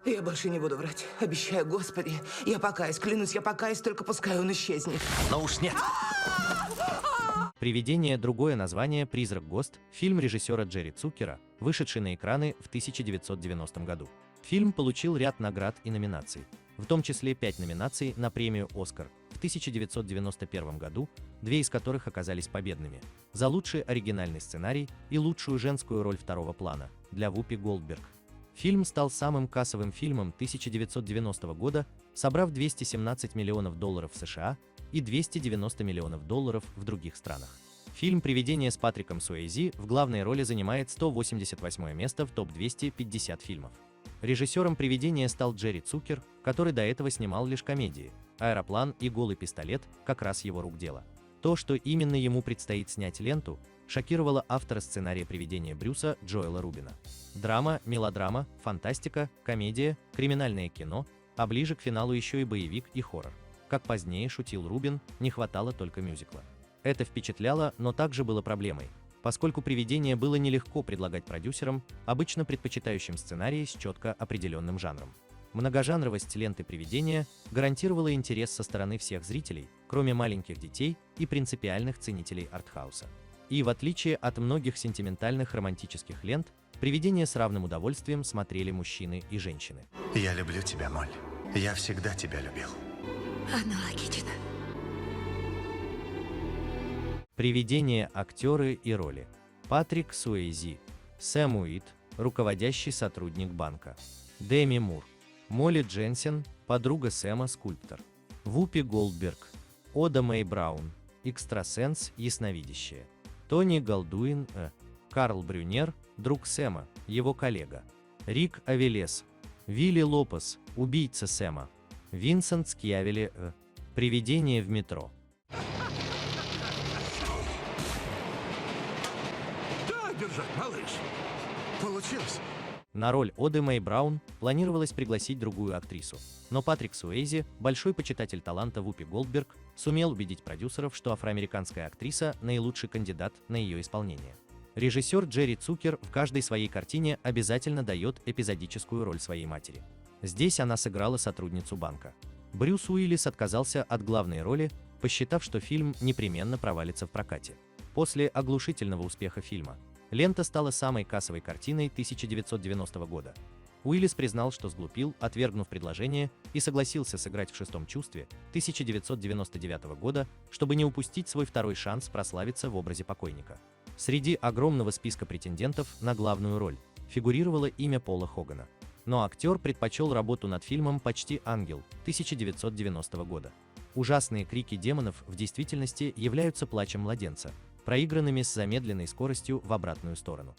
Я больше не буду врать. Обещаю, Господи. Я покаюсь, клянусь, я покаюсь, только пускай он исчезнет. Но уж нет. «Привидение» — другое название «Призрак Гост», фильм режиссера Джерри Цукера, вышедший на экраны в 1990 году. Фильм получил ряд наград и номинаций, в том числе 5 номинаций на премию «Оскар» в 1991 году, 2 из которых оказались победными, за лучший оригинальный сценарий и лучшую женскую роль второго плана для Вупи Голдберг. Фильм стал самым кассовым фильмом 1990 года, собрав $217 миллионов в США и $290 миллионов в других странах. Фильм «Привидение» с Патриком Суэйзи в главной роли занимает 188 место в топ-250 фильмов. Режиссером «Привидения» стал Джерри Цукер, который до этого снимал лишь комедии. «Аэроплан» и «Голый пистолет» как раз его рук дело. То, что именно ему предстоит снять ленту, шокировало автора сценария «Привидения» Брюса Джоэла Рубина. Драма, мелодрама, фантастика, комедия, криминальное кино, а ближе к финалу еще и боевик и хоррор. Как позднее шутил Рубин, не хватало только мюзикла. Это впечатляло, но также было проблемой, поскольку «Привидение» было нелегко предлагать продюсерам, обычно предпочитающим сценарии с четко определенным жанром. Многожанровость ленты «Привидения» гарантировала интерес со стороны всех зрителей, кроме маленьких детей и принципиальных ценителей артхауса. И в отличие от многих сентиментальных романтических лент, «Привидение» с равным удовольствием смотрели мужчины и женщины. Я люблю тебя, Моль. Я всегда тебя любил. Аналогично. «Привидение», актеры и роли. Патрик Суэйзи, Сэм Уит, руководящий сотрудник банка. Деми Мур, Молли Дженсен, подруга Сэма, скульптор. Вупи Голдберг, Ода Мэй Браун, экстрасенс, ясновидящая. Тони Голдуин, Карл Брюнер, друг Сэма, его коллега. Рик Авелес, Вилли Лопес, убийца Сэма. Винсент Скьявели, «Привидение в метро». Так держать, малыш. Получилось. На роль Оды Мэй Браун планировалось пригласить другую актрису, но Патрик Суэйзи, большой почитатель таланта Вупи Голдберг, сумел убедить продюсеров, что афроамериканская актриса – наилучший кандидат на ее исполнение. Режиссер Джерри Цукер в каждой своей картине обязательно дает эпизодическую роль своей матери. Здесь она сыграла сотрудницу банка. Брюс Уиллис отказался от главной роли, посчитав, что фильм непременно провалится в прокате. После оглушительного успеха фильма лента стала самой кассовой картиной 1990 года. Уиллис признал, что сглупил, отвергнув предложение, и согласился сыграть в «Шестом чувстве» 1999 года, чтобы не упустить свой второй шанс прославиться в образе покойника. Среди огромного списка претендентов на главную роль фигурировало имя Пола Хогана. Но актер предпочел работу над фильмом «Почти ангел» 1990 года. Ужасные крики демонов в действительности являются плачем младенца, проигранными с замедленной скоростью в обратную сторону.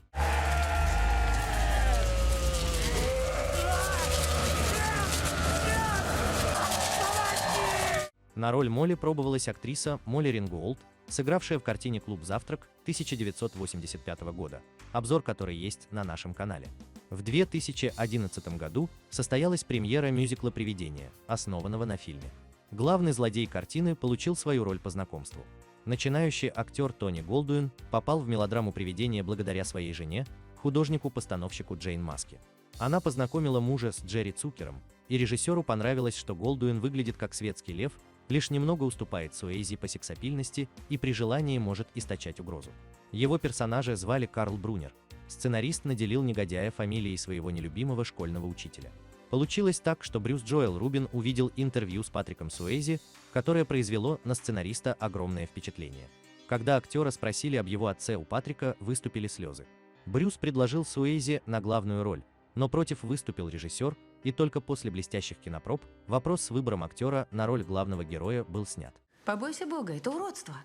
На роль Молли пробовалась актриса Молли Рингуолд, сыгравшая в картине «Клуб Завтрак» 1985 года, обзор которой есть на нашем канале. В 2011 году состоялась премьера мюзикла «Привидение», основанного на фильме. Главный злодей картины получил свою роль по знакомству. Начинающий актер Тони Голдуин попал в мелодраму «Привидение» благодаря своей жене, художнику-постановщику Джейн Маске. Она познакомила мужа с Джерри Цукером, и режиссеру понравилось, что Голдуин выглядит как светский лев, лишь немного уступает Суэйзи по сексапильности и при желании может источать угрозу. Его персонажа звали Карл Брюнер. Сценарист наделил негодяя фамилией своего нелюбимого школьного учителя. Получилось так, что Брюс Джоэл Рубин увидел интервью с Патриком Суэйзи, которое произвело на сценариста огромное впечатление. Когда актера спросили об его отце, у Патрика выступили слезы. Брюс предложил Суэйзи на главную роль, но против выступил режиссер, и только после блестящих кинопроб вопрос с выбором актера на роль главного героя был снят. Побойся Бога, это уродство.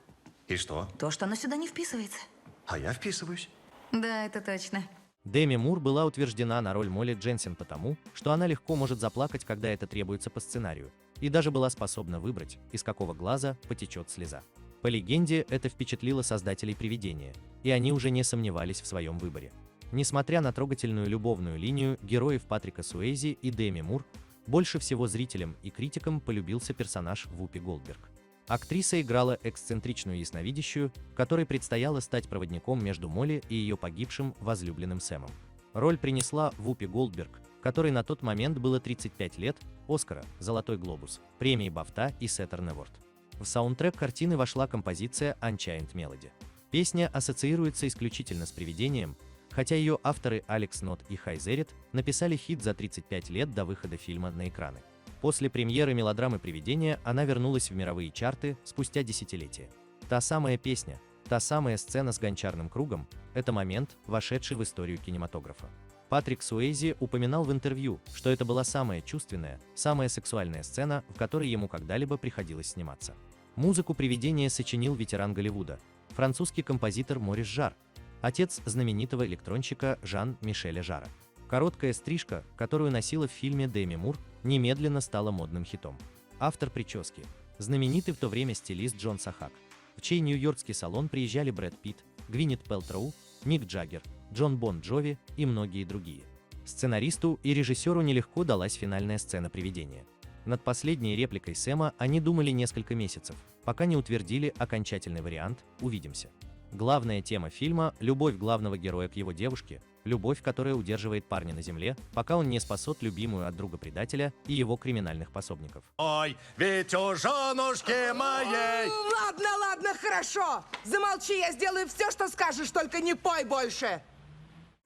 И что? То, что оно сюда не вписывается. А я вписываюсь. Да, это точно. Деми Мур была утверждена на роль Молли Дженсен потому, что она легко может заплакать, когда это требуется по сценарию, и даже была способна выбрать, из какого глаза потечет слеза. По легенде, это впечатлило создателей «Привидения», и они уже не сомневались в своем выборе. Несмотря на трогательную любовную линию героев Патрика Суэйзи и Деми Мур, больше всего зрителям и критикам полюбился персонаж Вупи Голдберг. Актриса играла эксцентричную ясновидящую, которой предстояло стать проводником между Молли и ее погибшим возлюбленным Сэмом. Роль принесла Вупи Голдберг, которой на тот момент было 35 лет, Оскара, Золотой глобус, премии Бафта и Саттерн Эворд. В саундтрек картины вошла композиция Unchained Melody. Песня ассоциируется исключительно с привидением, хотя ее авторы Алекс Нот и Хай Зеррит написали хит за 35 лет до выхода фильма на экраны. После премьеры мелодрамы «Привидение» она вернулась в мировые чарты спустя десятилетия. Та самая песня, та самая сцена с гончарным кругом – это момент, вошедший в историю кинематографа. Патрик Суэйзи упоминал в интервью, что это была самая чувственная, самая сексуальная сцена, в которой ему когда-либо приходилось сниматься. Музыку «Привидения» сочинил ветеран Голливуда, французский композитор Морис Жар, отец знаменитого электронщика Жан-Мишеля Жара. Короткая стрижка, которую носила в фильме Деми Мур, немедленно стала модным хитом. Автор прически – знаменитый в то время стилист Джон Сахак, в чей нью-йоркский салон приезжали Брэд Питт, Гвинет Пэлтроу, Мик Джаггер, Джон Бон Джови и многие другие. Сценаристу и режиссеру нелегко далась финальная сцена «Привидения». Над последней репликой Сэма они думали несколько месяцев, пока не утвердили окончательный вариант «Увидимся». Главная тема фильма – любовь главного героя к его девушке, любовь, которая удерживает парня на земле, пока он не спасет любимую от друга-предателя и его криминальных пособников. Ой, ведь у женушки моей... Ладно, хорошо. Замолчи, я сделаю все, что скажешь, только не пой больше.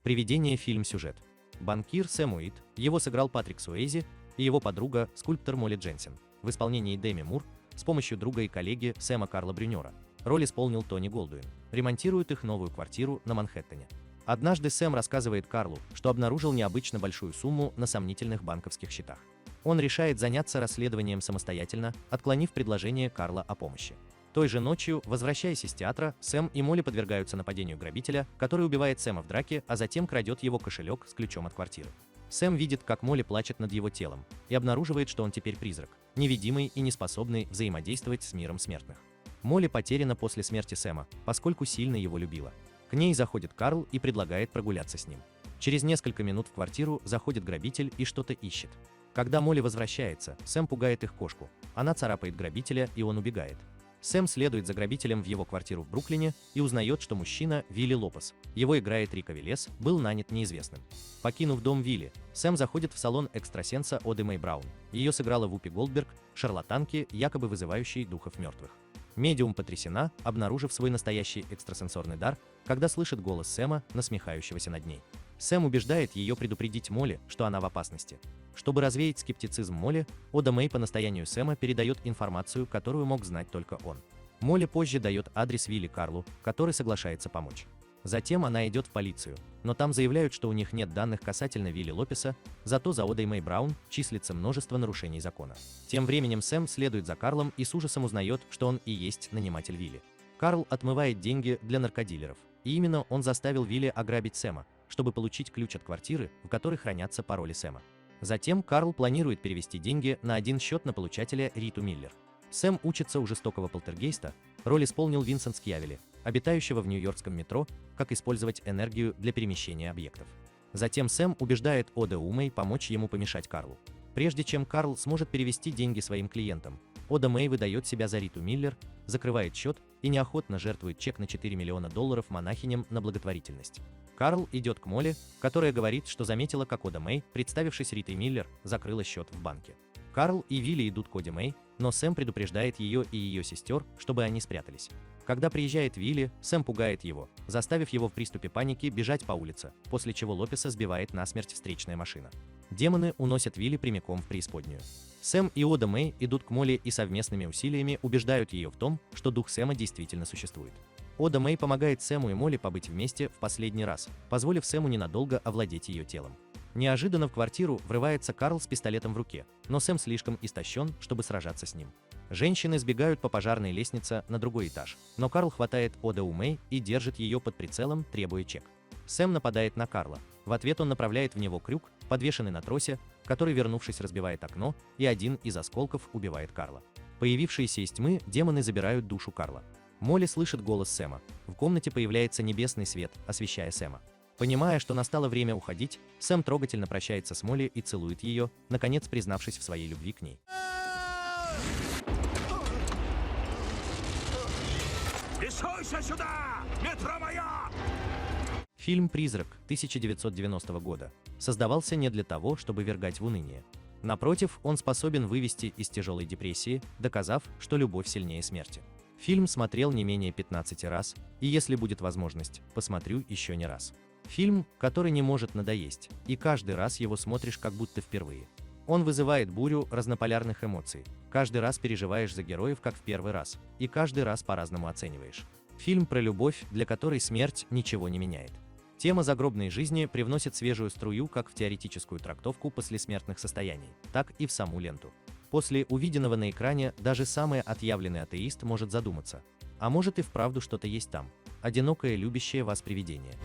«Привидение» — фильм-сюжет. Банкир Сэм Уит, его сыграл Патрик Суэйзи, и его подруга, скульптор Молли Дженсен, в исполнении Деми Мур, с помощью друга и коллеги Сэма Карла Брюнера. Роль исполнил Тони Голдуин. Ремонтируют их новую квартиру на Манхэттене. Однажды Сэм рассказывает Карлу, что обнаружил необычно большую сумму на сомнительных банковских счетах. Он решает заняться расследованием самостоятельно, отклонив предложение Карла о помощи. Той же ночью, возвращаясь из театра, Сэм и Молли подвергаются нападению грабителя, который убивает Сэма в драке, а затем крадет его кошелек с ключом от квартиры. Сэм видит, как Молли плачет над его телом, и обнаруживает, что он теперь призрак, невидимый и неспособный взаимодействовать с миром смертных. Молли потеряна после смерти Сэма, поскольку сильно его любила. К ней заходит Карл и предлагает прогуляться с ним. Через несколько минут в квартиру заходит грабитель и что-то ищет. Когда Молли возвращается, Сэм пугает их кошку. Она царапает грабителя, и он убегает. Сэм следует за грабителем в его квартиру в Бруклине и узнает, что мужчина, Вилли Лопес, его играет Рико Велес, был нанят неизвестным. Покинув дом Вилли, Сэм заходит в салон экстрасенса Оды Мэй Браун. Ее сыграла Вупи Голдберг, шарлатанки, якобы вызывающей духов мертвых. Медиум потрясена, обнаружив свой настоящий экстрасенсорный дар, когда слышит голос Сэма, насмехающегося над ней. Сэм убеждает ее предупредить Молли, что она в опасности. Чтобы развеять скептицизм Молли, Ода Мэй по настоянию Сэма передает информацию, которую мог знать только он. Молли позже дает адрес Вилли Карлу, который соглашается помочь. Затем она идет в полицию, но там заявляют, что у них нет данных касательно Вилли Лопеса, зато за Одой Мэй Браун числится множество нарушений закона. Тем временем Сэм следует за Карлом и с ужасом узнает, что он и есть наниматель Вилли. Карл отмывает деньги для наркодилеров, и именно он заставил Вилли ограбить Сэма, чтобы получить ключ от квартиры, в которой хранятся пароли Сэма. Затем Карл планирует перевести деньги на один счет на получателя Риту Миллер. Сэм учится у жестокого полтергейста, роль исполнил Винсент Скьявели, обитающего в нью-йоркском метро, как использовать энергию для перемещения объектов. Затем Сэм убеждает Ода Мэй помочь ему помешать Карлу. Прежде чем Карл сможет перевести деньги своим клиентам, Ода Мэй выдает себя за Риту Миллер, закрывает счет и неохотно жертвует чек на $4 миллиона монахиням на благотворительность. Карл идет к Молли, которая говорит, что заметила, как Ода Мэй, представившись Ритой Миллер, закрыла счет в банке. Карл и Вилли идут к Оде Мэй, но Сэм предупреждает ее и ее сестер, чтобы они спрятались. Когда приезжает Вилли, Сэм пугает его, заставив его в приступе паники бежать по улице, после чего Лопеса сбивает насмерть встречная машина. Демоны уносят Вилли прямиком в преисподнюю. Сэм и Ода Мэй идут к Молли и совместными усилиями убеждают ее в том, что дух Сэма действительно существует. Ода Мэй помогает Сэму и Молли побыть вместе в последний раз, позволив Сэму ненадолго овладеть ее телом. Неожиданно в квартиру врывается Карл с пистолетом в руке, но Сэм слишком истощен, чтобы сражаться с ним. Женщины сбегают по пожарной лестнице на другой этаж, но Карл хватает Ода Мэй и держит ее под прицелом, требуя чек. Сэм нападает на Карла. В ответ он направляет в него крюк, подвешенный на тросе, который, вернувшись, разбивает окно, и один из осколков убивает Карла. Появившиеся из тьмы демоны забирают душу Карла. Молли слышит голос Сэма. В комнате появляется небесный свет, освещая Сэма. Понимая, что настало время уходить, Сэм трогательно прощается с Молли и целует ее, наконец признавшись в своей любви к ней. Рисуйся сюда! Метро мое! Фильм «Призрак» 1990 года. создавался не для того, чтобы ввергать в уныние. Напротив, он способен вывести из тяжелой депрессии, доказав, что любовь сильнее смерти. Фильм смотрел не менее 15 раз, и если будет возможность, посмотрю еще не раз. Фильм, который не может надоесть, и каждый раз его смотришь как будто впервые. Он вызывает бурю разнополярных эмоций. Каждый раз переживаешь за героев как в первый раз, и каждый раз по-разному оцениваешь. Фильм про любовь, для которой смерть ничего не меняет. Тема загробной жизни привносит свежую струю как в теоретическую трактовку послесмертных состояний, так и в саму ленту. После увиденного на экране даже самый отъявленный атеист может задуматься, а может и вправду что-то есть там. Одинокое любящее вас привидение.